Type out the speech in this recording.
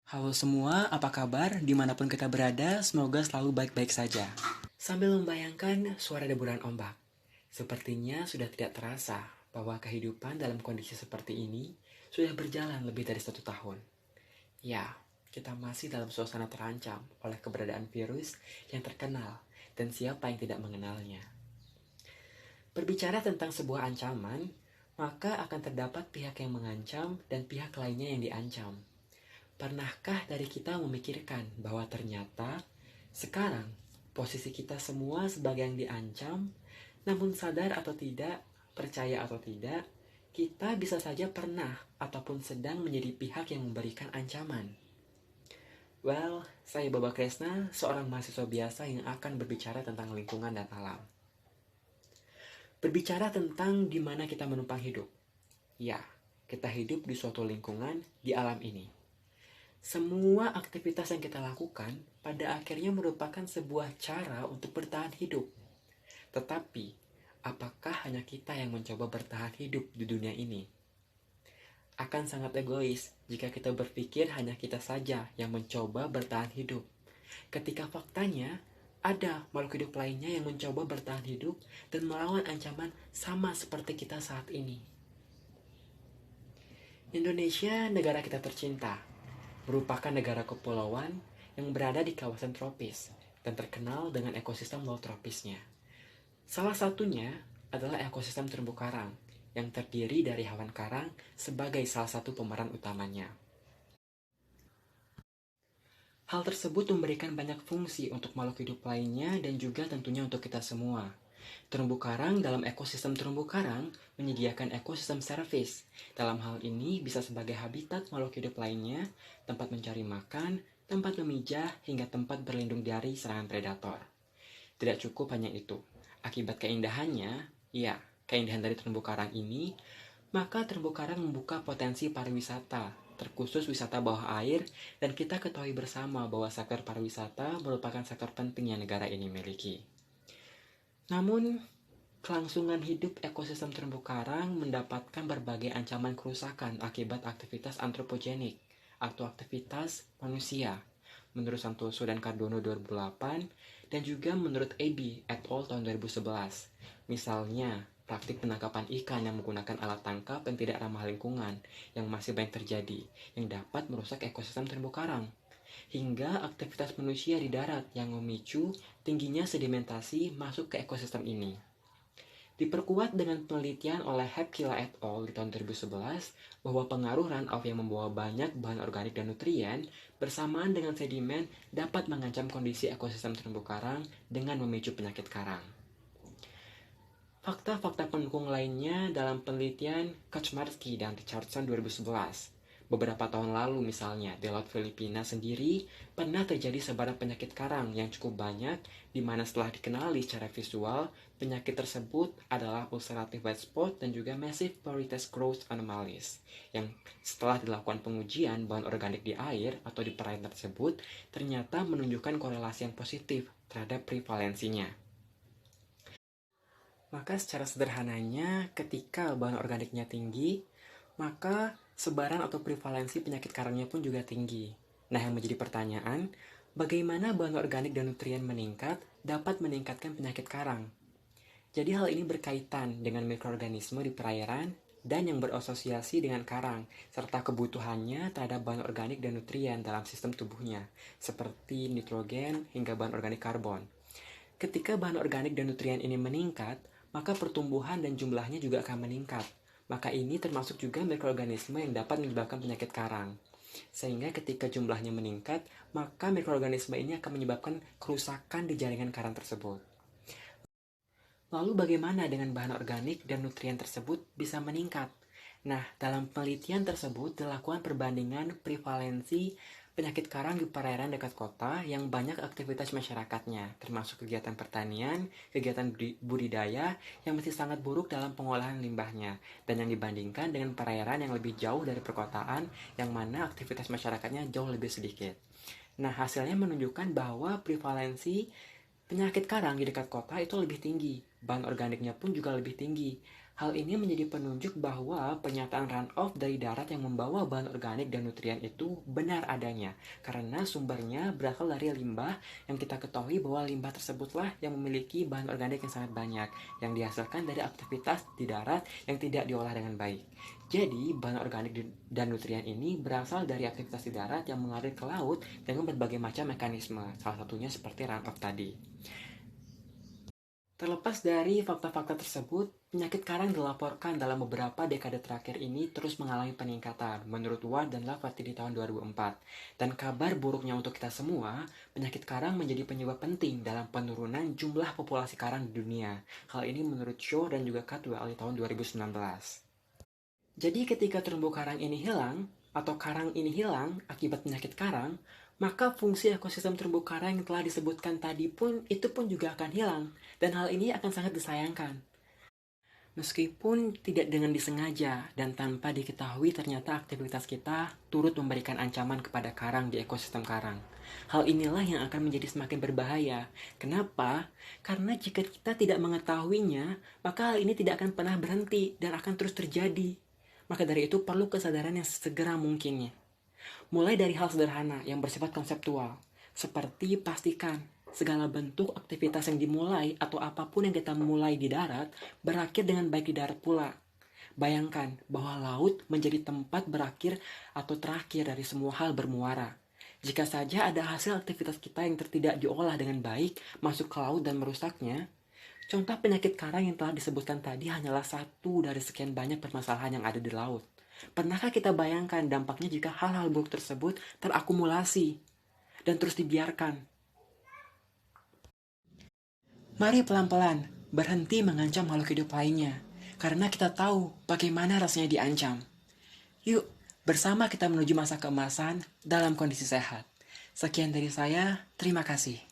Halo semua, apa kabar? Dimanapun kita berada, semoga selalu baik-baik saja. Sambil membayangkan suara deburan ombak, sepertinya sudah tidak terasa bahwa kehidupan dalam kondisi seperti ini sudah berjalan lebih dari 1 tahun. Ya, kita masih dalam suasana terancam oleh keberadaan virus yang terkenal dan siapa yang tidak mengenalnya. Berbicara tentang sebuah ancaman, maka akan terdapat pihak yang mengancam dan pihak lainnya yang diancam. Pernahkah dari kita memikirkan bahwa ternyata sekarang posisi kita semua sebagai yang diancam, namun sadar atau tidak, percaya atau tidak, kita bisa saja pernah ataupun sedang menjadi pihak yang memberikan ancaman. Well, saya Baba Kresna, seorang mahasiswa biasa yang akan berbicara tentang lingkungan dan alam. Berbicara tentang di mana kita menumpang hidup. Ya, kita hidup di suatu lingkungan di alam ini. Semua aktivitas yang kita lakukan pada akhirnya merupakan sebuah cara untuk bertahan hidup. Tetapi, apakah hanya kita yang mencoba bertahan hidup di dunia ini? Akan sangat egois jika kita berpikir hanya kita saja yang mencoba bertahan hidup. Ketika faktanya, ada makhluk hidup lainnya yang mencoba bertahan hidup dan melawan ancaman sama seperti kita saat ini. Indonesia, negara kita tercinta, merupakan negara kepulauan yang berada di kawasan tropis dan terkenal dengan ekosistem laut tropisnya. Salah satunya adalah ekosistem terumbu karang yang terdiri dari hewan karang sebagai salah satu pemeran utamanya. Hal tersebut memberikan banyak fungsi untuk makhluk hidup lainnya dan juga tentunya untuk kita semua. Terumbu karang dalam ekosistem terumbu karang menyediakan ekosistem service. Dalam hal ini bisa sebagai habitat makhluk hidup lainnya, tempat mencari makan, tempat memijah, hingga tempat berlindung dari serangan predator. Tidak cukup hanya itu. Akibat keindahannya, ya, keindahan dari terumbu karang ini, maka terumbu karang membuka potensi pariwisata, terkhusus wisata bawah air, dan kita ketahui bersama bahwa sektor pariwisata merupakan sektor penting yang negara ini miliki. Namun, kelangsungan hidup ekosistem terumbu karang mendapatkan berbagai ancaman kerusakan akibat aktivitas antropogenik atau aktivitas manusia. Menurut Santoso dan Cardono 2008 dan juga menurut Eby et al. Tahun 2011. Misalnya, praktik penangkapan ikan yang menggunakan alat tangkap yang tidak ramah lingkungan yang masih banyak terjadi yang dapat merusak ekosistem terumbu karang. Hingga aktivitas manusia di darat yang memicu tingginya sedimentasi masuk ke ekosistem ini. Diperkuat dengan penelitian oleh Hepkila et al. Di tahun 2011 bahwa pengaruh runoff yang membawa banyak bahan organik dan nutrien bersamaan dengan sedimen dapat mengancam kondisi ekosistem terumbu karang dengan memicu penyakit karang. Fakta-fakta pendukung lainnya dalam penelitian Kaczmarski dan Richardson 2011. Beberapa tahun lalu misalnya, di Laut Filipina sendiri pernah terjadi sebaran penyakit karang yang cukup banyak, di mana setelah dikenali secara visual, penyakit tersebut adalah ulcerative white spot dan juga massive porites growth anomalies, yang setelah dilakukan pengujian bahan organik di air atau di perairan tersebut, ternyata menunjukkan korelasi yang positif terhadap prevalensinya. Maka secara sederhananya, ketika bahan organiknya tinggi, maka sebaran atau prevalensi penyakit karangnya pun juga tinggi. Nah, yang menjadi pertanyaan, bagaimana bahan organik dan nutrien meningkat dapat meningkatkan penyakit karang? Jadi hal ini berkaitan dengan mikroorganisme di perairan dan yang berasosiasi dengan karang, serta kebutuhannya terhadap bahan organik dan nutrien dalam sistem tubuhnya, seperti nitrogen hingga bahan organik karbon. Ketika bahan organik dan nutrien ini meningkat, maka pertumbuhan dan jumlahnya juga akan meningkat. Maka ini termasuk juga mikroorganisme yang dapat menyebabkan penyakit karang. Sehingga ketika jumlahnya meningkat, maka mikroorganisme ini akan menyebabkan kerusakan di jaringan karang tersebut. Lalu bagaimana dengan bahan organik dan nutrien tersebut bisa meningkat? Nah, dalam penelitian tersebut dilakukan perbandingan prevalensi penyakit karang di perairan dekat kota yang banyak aktivitas masyarakatnya, termasuk kegiatan pertanian, kegiatan budidaya yang masih sangat buruk dalam pengolahan limbahnya, dan yang dibandingkan dengan perairan yang lebih jauh dari perkotaan yang mana aktivitas masyarakatnya jauh lebih sedikit. Nah, hasilnya menunjukkan bahwa prevalensi penyakit karang di dekat kota itu lebih tinggi, bahan organiknya pun juga lebih tinggi. Hal ini menjadi penunjuk bahwa pernyataan runoff dari darat yang membawa bahan organik dan nutrien itu benar adanya, karena sumbernya berasal dari limbah yang kita ketahui bahwa limbah tersebutlah yang memiliki bahan organik yang sangat banyak, yang dihasilkan dari aktivitas di darat yang tidak diolah dengan baik. Jadi, bahan organik dan nutrien ini berasal dari aktivitas di darat yang mengalir ke laut dengan berbagai macam mekanisme, salah satunya seperti runoff tadi. Terlepas dari fakta-fakta tersebut, penyakit karang dilaporkan dalam beberapa dekade terakhir ini terus mengalami peningkatan menurut Ward dan Lafferty di tahun 2004. Dan kabar buruknya untuk kita semua, penyakit karang menjadi penyebab penting dalam penurunan jumlah populasi karang di dunia. Hal ini menurut Shaw dan juga Caldwell di tahun 2019. Jadi ketika terumbu karang ini hilang, atau karang ini hilang akibat penyakit karang, maka fungsi ekosistem terumbu karang yang telah disebutkan tadi pun juga akan hilang, dan hal ini akan sangat disayangkan. Meskipun tidak dengan disengaja dan tanpa diketahui ternyata aktivitas kita turut memberikan ancaman kepada karang di ekosistem karang. Hal inilah yang akan menjadi semakin berbahaya. Kenapa? Karena jika kita tidak mengetahuinya, maka hal ini tidak akan pernah berhenti dan akan terus terjadi. Maka dari itu perlu kesadaran yang segera mungkinnya. Mulai dari hal sederhana yang bersifat konseptual, seperti pastikan segala bentuk aktivitas yang dimulai atau apapun yang kita mulai di darat berakhir dengan baik di darat pula. Bayangkan bahwa laut menjadi tempat berakhir atau terakhir dari semua hal bermuara. Jika saja ada hasil aktivitas kita yang tidak diolah dengan baik masuk ke laut dan merusaknya, contoh penyakit karang yang telah disebutkan tadi hanyalah satu dari sekian banyak permasalahan yang ada di laut. Pernahkah kita bayangkan dampaknya jika hal-hal buruk tersebut terakumulasi dan terus dibiarkan? Mari pelan-pelan berhenti mengancam makhluk hidup lainnya, karena kita tahu bagaimana rasanya diancam. Yuk, bersama kita menuju masa keemasan dalam kondisi sehat. Sekian dari saya, terima kasih.